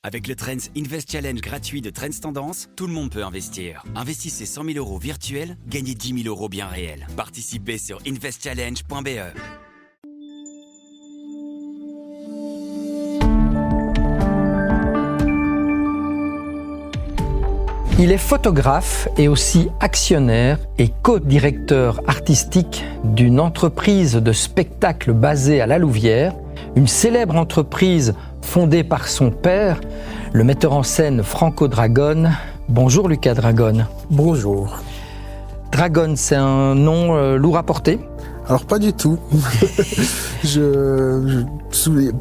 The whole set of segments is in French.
Avec le Trends Invest Challenge gratuit de Trends Tendance, tout le monde peut investir. Investissez 100 000 € virtuels, gagnez 10 000 € bien réels. Participez sur investchallenge.be. Il est photographe et aussi actionnaire et co-directeur artistique d'une entreprise de spectacle basée à La Louvière, une célèbre entreprise fondée par son père, le metteur en scène Franco Dragone. Bonjour Lucas Dragone. Bonjour. Dragone, c'est un nom lourd à porter ? Alors pas du tout.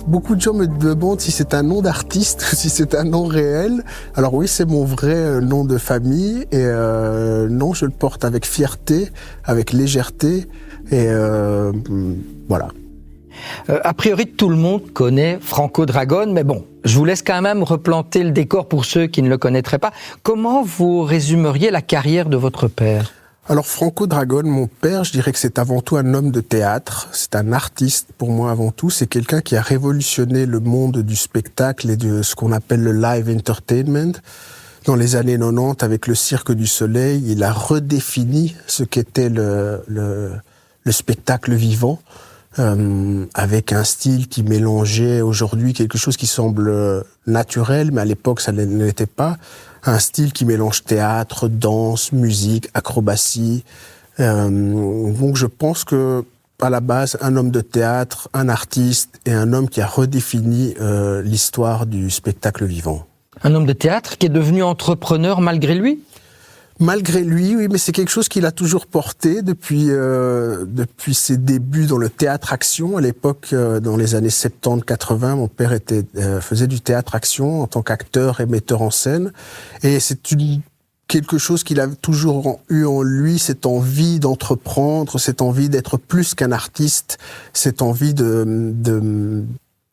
Beaucoup de gens me demandent si c'est un nom d'artiste, si c'est un nom réel. Alors oui, c'est mon vrai nom de famille et non, je le porte avec fierté, avec légèreté et voilà. A priori, tout le monde connaît Franco Dragone, mais bon, je vous laisse quand même replanter le décor pour ceux qui ne le connaîtraient pas. Comment vous résumeriez la carrière de votre père ? Alors Franco Dragone, mon père, je dirais que c'est avant tout un homme de théâtre, c'est un artiste pour moi avant tout, c'est quelqu'un qui a révolutionné le monde du spectacle et de ce qu'on appelle le live entertainment. Dans les années 90, avec le Cirque du Soleil, il a redéfini ce qu'était le spectacle vivant, avec un style qui mélangeait aujourd'hui quelque chose qui semble naturel, mais à l'époque ça ne l'était pas. Un style qui mélange théâtre, danse, musique, acrobatie. Donc je pense que à la base, un homme de théâtre, un artiste et un homme qui a redéfini l'histoire du spectacle vivant. Un homme de théâtre qui est devenu entrepreneur malgré lui ? Malgré lui, oui, mais c'est quelque chose qu'il a toujours porté depuis ses débuts dans le théâtre-action. À l'époque, dans les années 70-80, mon père faisait du théâtre-action en tant qu'acteur et metteur en scène. Et c'est quelque chose qu'il a toujours eu en lui, cette envie d'entreprendre, cette envie d'être plus qu'un artiste, cette envie de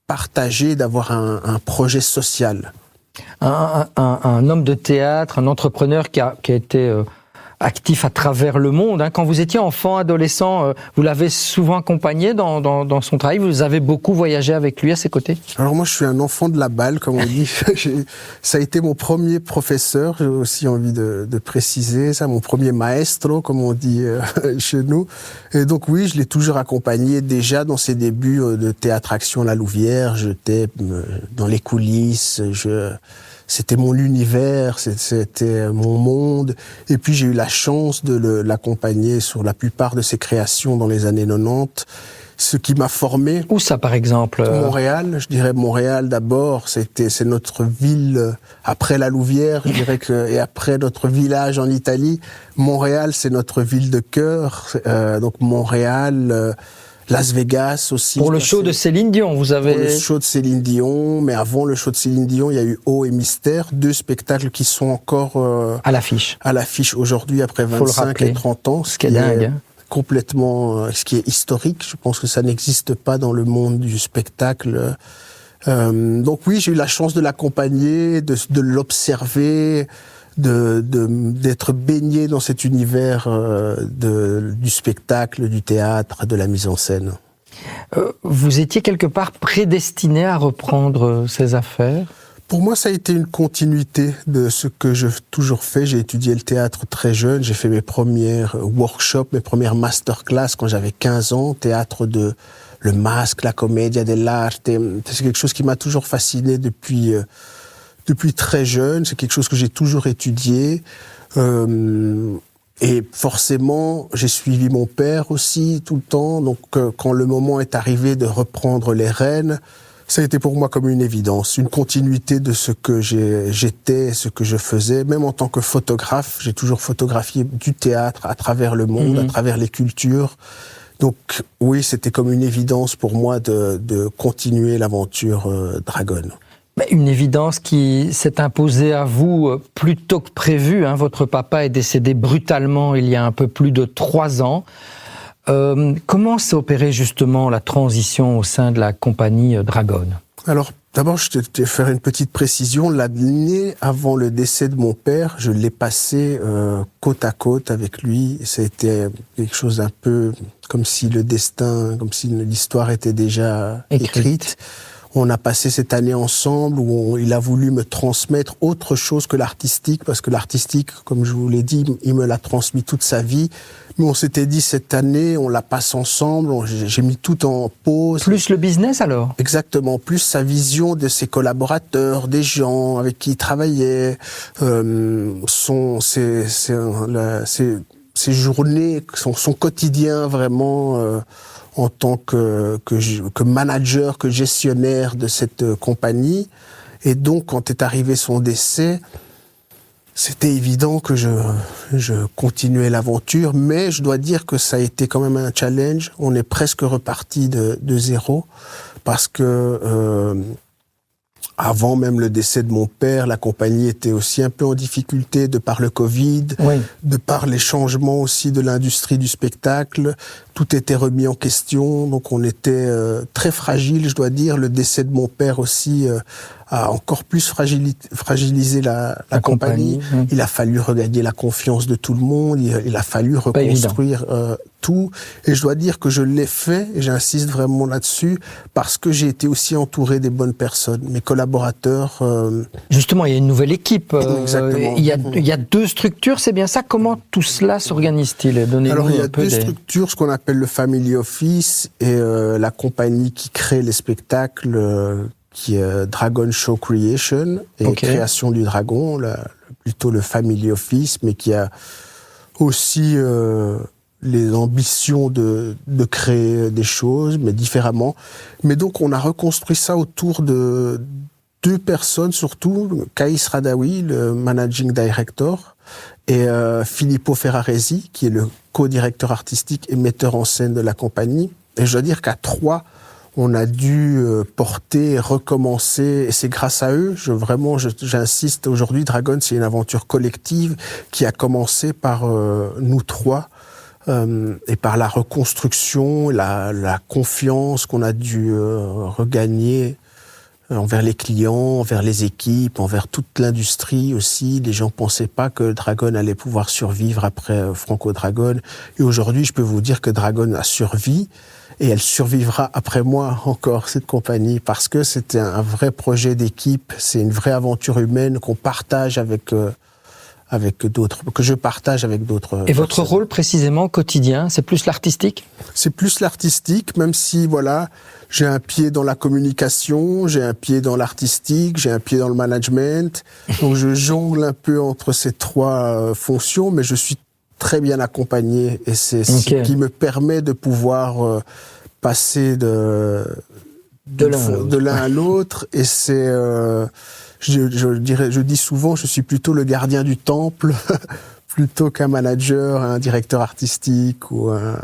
partager, d'avoir un projet social. Un homme de théâtre, un entrepreneur qui a été actif à travers le monde. Quand vous étiez enfant, adolescent, vous l'avez souvent accompagné dans son travail. Vous avez beaucoup voyagé avec lui à ses côtés. Alors moi, je suis un enfant de la balle, comme on dit. Ça a été mon premier professeur, j'ai aussi envie de préciser ça, mon premier maestro, comme on dit chez nous. Et donc oui, je l'ai toujours accompagné déjà dans ses débuts de théâtre-action La Louvière. J'étais dans les coulisses, c'était mon univers, c'était mon monde. Et puis j'ai eu la chance de l'accompagner sur la plupart de ses créations dans les années 90. Ce qui m'a formé. Où ça, par exemple ? Montréal, je dirais Montréal d'abord. C'est notre ville après La Louvière, je dirais et après notre village en Italie. Montréal, c'est notre ville de cœur. Donc Montréal. Las Vegas aussi. Pour le show de Céline Dion, vous avez... Pour le show de Céline Dion, mais avant le show de Céline Dion, il y a eu Eau et Mystère, deux spectacles qui sont encore... à l'affiche. À l'affiche aujourd'hui, après 25 et 30 ans. Ce qui est dingue. Complètement... Ce qui est historique. Je pense que ça n'existe pas dans le monde du spectacle. Donc oui, j'ai eu la chance de l'accompagner, de l'observer, d'être baigné dans cet univers du spectacle, du théâtre, de la mise en scène. Vous étiez quelque part prédestiné à reprendre ces affaires ? Pour moi, ça a été une continuité de ce que j'ai toujours fait. J'ai étudié le théâtre très jeune. J'ai fait mes premiers workshops, mes premières masterclass quand j'avais 15 ans. Théâtre de le masque, la commedia dell'arte. C'est quelque chose qui m'a toujours fasciné depuis très jeune. C'est quelque chose que j'ai toujours étudié. Et forcément, j'ai suivi mon père aussi tout le temps. Donc, quand le moment est arrivé de reprendre les rênes, ça a été pour moi comme une évidence, une continuité de ce que j'étais, ce que je faisais. Même en tant que photographe, j'ai toujours photographié du théâtre à travers le monde, à travers les cultures. Donc oui, c'était comme une évidence pour moi de continuer l'aventure Dragone. Une évidence qui s'est imposée à vous plus tôt que prévu. Votre papa est décédé brutalement il y a un peu plus de 3 ans. Comment s'est opérée justement la transition au sein de la compagnie Dragone ? Alors, d'abord, je vais faire une petite précision. L'année avant le décès de mon père, je l'ai passé côte à côte avec lui. Ça a été quelque chose d'un peu comme si le destin, comme si l'histoire était déjà écrite. On a passé cette année ensemble où il a voulu me transmettre autre chose que l'artistique, parce que l'artistique, comme je vous l'ai dit, il me l'a transmis toute sa vie. Mais on s'était dit, cette année, on la passe ensemble, j'ai mis tout en pause. Plus le business alors ? Exactement, plus sa vision de ses collaborateurs, des gens avec qui il travaillait, ses journées, son quotidien vraiment en tant que manager, que gestionnaire de cette compagnie. Et donc, quand est arrivé son décès, c'était évident que je continuais l'aventure, mais je dois dire que ça a été quand même un challenge. On est presque reparti de zéro, parce que avant même le décès de mon père, la compagnie était aussi un peu en difficulté de par le Covid, oui. de par les changements aussi de l'industrie du spectacle. Tout était remis en question, donc on était très fragile, je dois dire. Le décès de mon père aussi a encore plus fragilisé la compagnie. Il a fallu regagner la confiance de tout le monde, il a fallu reconstruire tout. Et je dois dire que je l'ai fait, et j'insiste vraiment là-dessus, parce que j'ai été aussi entouré des bonnes personnes, mes collaborateurs. Justement, il y a une nouvelle équipe. Exactement. Il y a 2 structures, c'est bien ça ? Comment tout cela s'organise-t-il ? Donnez-nous Alors, il y a un peu 2 structures, ce qu'on appelle le Family Office et la compagnie qui crée les spectacles, qui est Dragon Show Creation et Création du Dragon, plutôt le Family Office, mais qui a aussi les ambitions de créer des choses, mais différemment. Mais donc, on a reconstruit ça autour de 2 personnes, surtout, Kaïs Radawi, le Managing Director, et Filippo Ferraresi, qui est le co-directeur artistique et metteur en scène de la compagnie. Et je dois dire qu'à 3, on a dû porter, recommencer, et c'est grâce à eux, j'insiste, aujourd'hui, Dragon, c'est une aventure collective qui a commencé par nous 3, et par la reconstruction, la confiance qu'on a dû regagner envers les clients, envers les équipes, envers toute l'industrie aussi. Les gens pensaient pas que Dragon allait pouvoir survivre après Franco Dragon. Et aujourd'hui, je peux vous dire que Dragon a survécu, et elle survivra après moi encore, cette compagnie, parce que c'était un vrai projet d'équipe, c'est une vraie aventure humaine qu'on partage avec d'autres, que je partage avec d'autres. Et votre rôle précisément au quotidien, c'est plus l'artistique ? C'est plus l'artistique, même si voilà, j'ai un pied dans la communication, j'ai un pied dans l'artistique, j'ai un pied dans le management. Donc je jongle un peu entre ces 3 fonctions, mais je suis très bien accompagné, et c'est ce qui me permet de pouvoir passer de l'un à l'autre. Et c'est je dis souvent, je suis plutôt le gardien du temple plutôt qu'un manager, un directeur artistique ou un...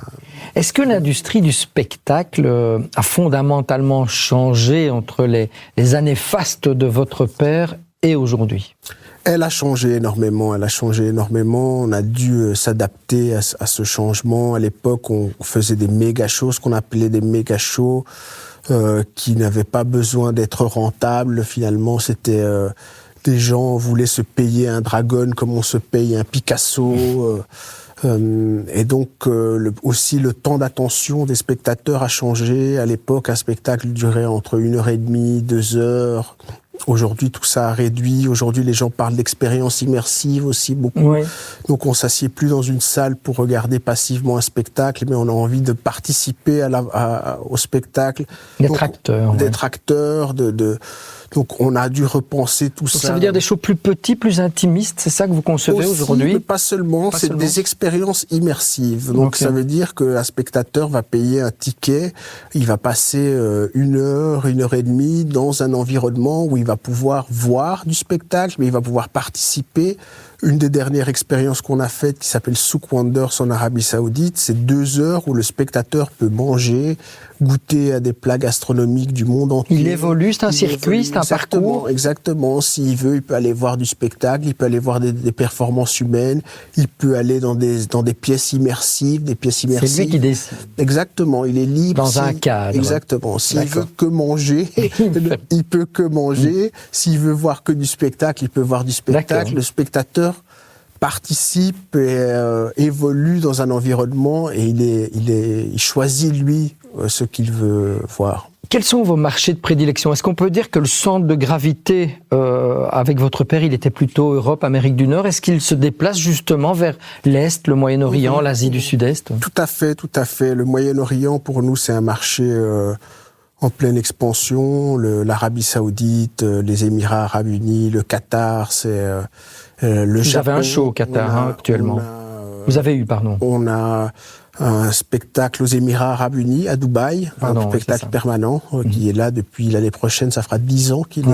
Est-ce que l'industrie du spectacle a fondamentalement changé entre les années fastes de votre père et aujourd'hui ? Elle a changé énormément. On a dû s'adapter à ce changement. À l'époque, on faisait des méga shows, ce qu'on appelait des méga shows, qui n'avaient pas besoin d'être rentables. Finalement, c'était des gens voulaient se payer un Dragon comme on se paye un Picasso. Et donc aussi le temps d'attention des spectateurs a changé. À l'époque, un spectacle durait entre 1h30, 2 heures. Aujourd'hui, tout ça a réduit. Aujourd'hui, les gens parlent d'expérience immersive aussi beaucoup. Oui. Donc, on s'assied plus dans une salle pour regarder passivement un spectacle, mais on a envie de participer au spectacle. D'être acteur. D'être acteur, Donc, on a dû repenser tout ça. Ça veut dire des shows plus petits, plus intimistes, c'est ça que vous concevez aussi, aujourd'hui ? Mais pas seulement, des expériences immersives. Donc, ça veut dire qu'un spectateur va payer un ticket, il va passer 1 heure, 1h30 dans un environnement où il va pouvoir voir du spectacle, mais il va pouvoir participer. Une des dernières expériences qu'on a faites, qui s'appelle Souk Wonders en Arabie Saoudite, c'est 2 heures où le spectateur peut manger, goûter à des plats gastronomiques du monde entier. Il évolue, c'est un circuit, c'est un parcours. Exactement. S'il veut, il peut aller voir du spectacle, il peut aller voir des performances humaines, il peut aller dans des pièces immersives, C'est lui qui décide. Exactement. Il est libre. Dans un cadre. Exactement. S'il veut que manger, il peut que manger. S'il veut voir que du spectacle, il peut voir du spectacle. D'accord. Le spectateur participe et évolue dans un environnement et il choisit lui ce qu'il veut voir. Quels sont vos marchés de prédilection? Est-ce qu'on peut dire que le centre de gravité avec votre père, il était plutôt Europe, Amérique du Nord? Est-ce qu'il se déplace justement vers l'Est, le Moyen-Orient, l'Asie du Sud-Est? Tout à fait, tout à fait. Le Moyen-Orient, pour nous, c'est un marché en pleine expansion. L'Arabie Saoudite, les Émirats Arabes Unis, le Qatar, c'est le Japon. Vous avez un show au Qatar actuellement. Vous avez eu, pardon. On a un spectacle aux Émirats Arabes Unis, à Dubaï, un spectacle permanent qui est là depuis l'année prochaine. Ça fera 10 ans qu'il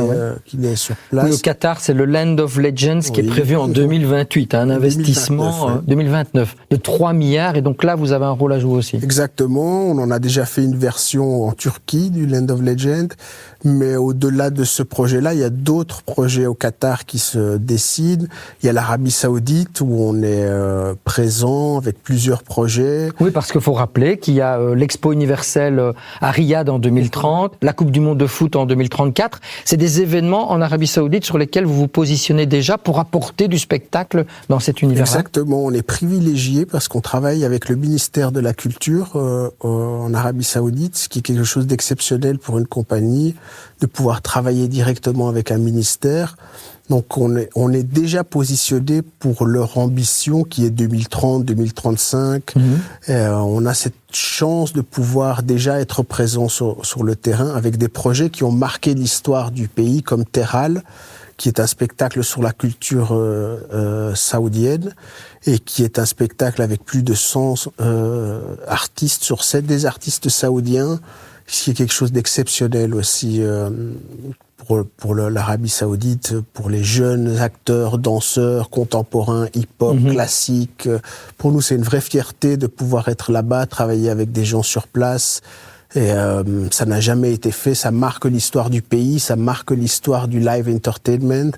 est sur place. Oui, au Qatar, c'est le Land of Legends qui est prévu en 2028, un investissement 2029 de 3 milliards. Et donc là, vous avez un rôle à jouer aussi. Exactement. On en a déjà fait une version en Turquie du Land of Legends. Mais au-delà de ce projet-là, il y a d'autres projets au Qatar qui se décident. Il y a l'Arabie Saoudite où on est présent avec plusieurs projets. Oui, parce qu'il faut rappeler qu'il y a l'Expo universelle à Riyad en 2030, la Coupe du monde de foot en 2034. C'est des événements en Arabie Saoudite sur lesquels vous vous positionnez déjà pour apporter du spectacle dans cet univers. Exactement. On est privilégié parce qu'on travaille avec le ministère de la Culture en Arabie Saoudite, ce qui est quelque chose d'exceptionnel pour une compagnie, de pouvoir travailler directement avec un ministère. Donc on est déjà positionné pour leur ambition qui est 2030, 2035. On a cette chance de pouvoir déjà être présent sur le terrain avec des projets qui ont marqué l'histoire du pays, comme Terral, qui est un spectacle sur la culture saoudienne et qui est un spectacle avec plus de 100 artistes sur scène, des artistes saoudiens, ce qui est quelque chose d'exceptionnel aussi pour l'Arabie Saoudite, pour les jeunes acteurs, danseurs, contemporains, hip-hop, classiques. Pour nous, c'est une vraie fierté de pouvoir être là-bas, travailler avec des gens sur place. Et ça n'a jamais été fait. Ça marque l'histoire du pays, ça marque l'histoire du live entertainment.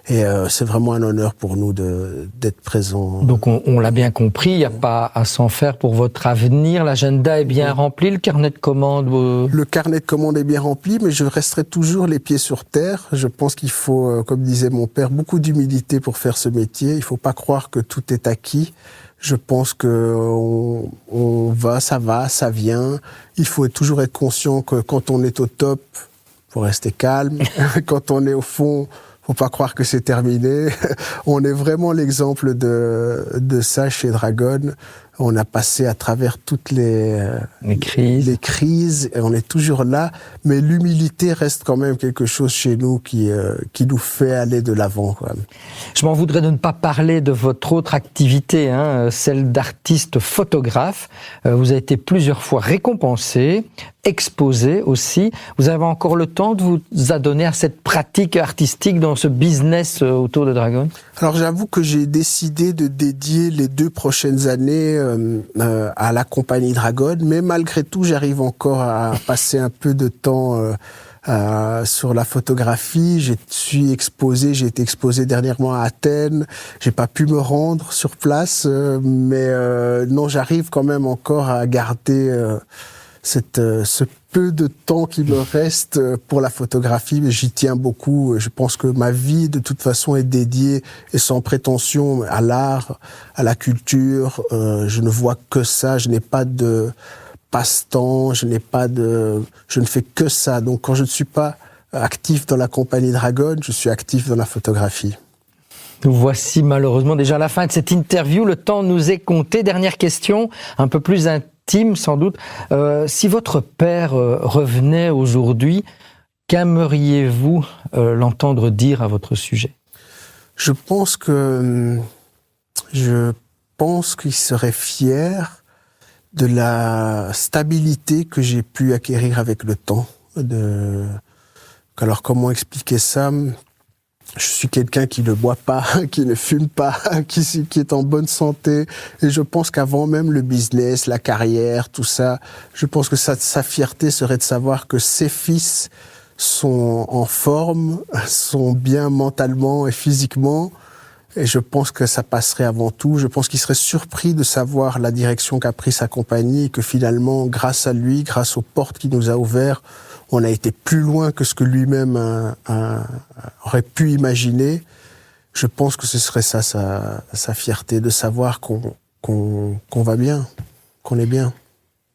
Et c'est vraiment un honneur pour nous d'être présents. Donc on l'a bien compris, il n'y a pas à s'en faire pour votre avenir. L'agenda est bien rempli, le carnet de commandes. Le carnet de commandes est bien rempli, mais je resterai toujours les pieds sur terre. Je pense qu'il faut, comme disait mon père, beaucoup d'humilité pour faire ce métier. Il ne faut pas croire que tout est acquis. Je pense que ça vient. Il faut toujours être conscient que quand on est au top, faut rester calme. Quand on est au fond, faut pas croire que c'est terminé. On est vraiment l'exemple de ça chez Dragon. On a passé à travers toutes les crises et on est toujours là. Mais l'humilité reste quand même quelque chose chez nous qui nous fait aller de l'avant, quoi. Je m'en voudrais de ne pas parler de votre autre activité, celle d'artiste photographe. Vous avez été plusieurs fois récompensé, exposé aussi. Vous avez encore le temps de vous adonner à cette pratique artistique dans ce business autour de Dragon? Alors j'avoue que j'ai décidé de dédier les 2 prochaines années à la compagnie Dragon, mais malgré tout j'arrive encore à passer un peu de temps sur la photographie. J'ai été exposé dernièrement à Athènes. J'ai pas pu me rendre sur place, mais non, j'arrive quand même encore à garder ce peu de temps qui me reste pour la photographie, mais j'y tiens beaucoup. Je pense que ma vie, de toute façon, est dédiée et sans prétention à l'art, à la culture. Je ne vois que ça. Je n'ai pas de passe-temps. Je ne fais que ça. Donc, quand je ne suis pas actif dans la compagnie Dragon, je suis actif dans la photographie. Nous voici malheureusement déjà à la fin de cette interview. Le temps nous est compté. Dernière question, un peu plus intime sans doute. Si votre père revenait aujourd'hui, qu'aimeriez-vous l'entendre dire à votre sujet? Je pense qu'il serait fier de la stabilité que j'ai pu acquérir avec le temps. Alors comment expliquer ça? Je suis quelqu'un qui ne boit pas, qui ne fume pas, qui est en bonne santé. Et je pense qu'avant même le business, la carrière, tout ça, je pense que sa fierté serait de savoir que ses fils sont en forme, sont bien mentalement et physiquement. Et je pense que ça passerait avant tout. Je pense qu'il serait surpris de savoir la direction qu'a pris sa compagnie et que finalement, grâce à lui, grâce aux portes qu'il nous a ouvertes, on a été plus loin que ce que lui-même aurait pu imaginer. Je pense que ce serait ça, sa fierté, de savoir qu'on va bien, qu'on est bien.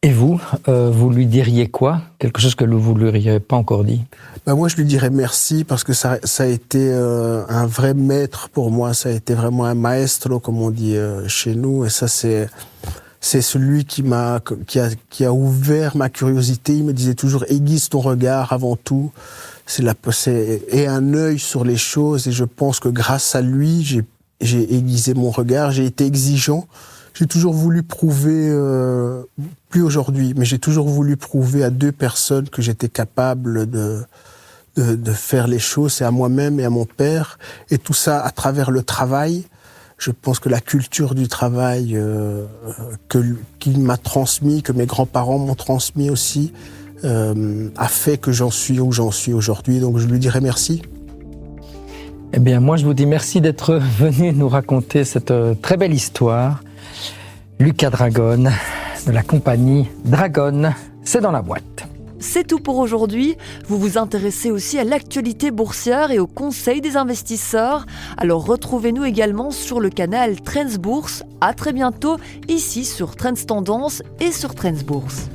Et vous, vous lui diriez quoi? Quelque chose que vous ne lui auriez pas encore dit? Moi, je lui dirais merci parce que ça a été un vrai maître pour moi. Ça a été vraiment un maestro, comme on dit chez nous. Et ça, c'est celui qui a ouvert ma curiosité. Il me disait toujours, aiguise ton regard avant tout. Et un œil sur les choses. Et je pense que grâce à lui, j'ai aiguisé mon regard. J'ai été exigeant. J'ai toujours voulu prouver, plus aujourd'hui, mais j'ai toujours voulu prouver à 2 personnes que j'étais capable de faire les choses, c'est à moi-même et à mon père. Et tout ça à travers le travail. Je pense que la culture du travail qu'il m'a transmis, que mes grands-parents m'ont transmis aussi, a fait que j'en suis où j'en suis aujourd'hui. Donc je lui dirais merci. Eh bien, moi, je vous dis merci d'être venu nous raconter cette très belle histoire. Lucas Dragone, de la compagnie Dragone, c'est dans la boîte. C'est tout pour aujourd'hui. Vous vous intéressez aussi à l'actualité boursière et au conseil des investisseurs. Alors retrouvez-nous également sur le canal Trends Bourse. À très bientôt, ici sur Trends Tendance et sur Trends Bourse.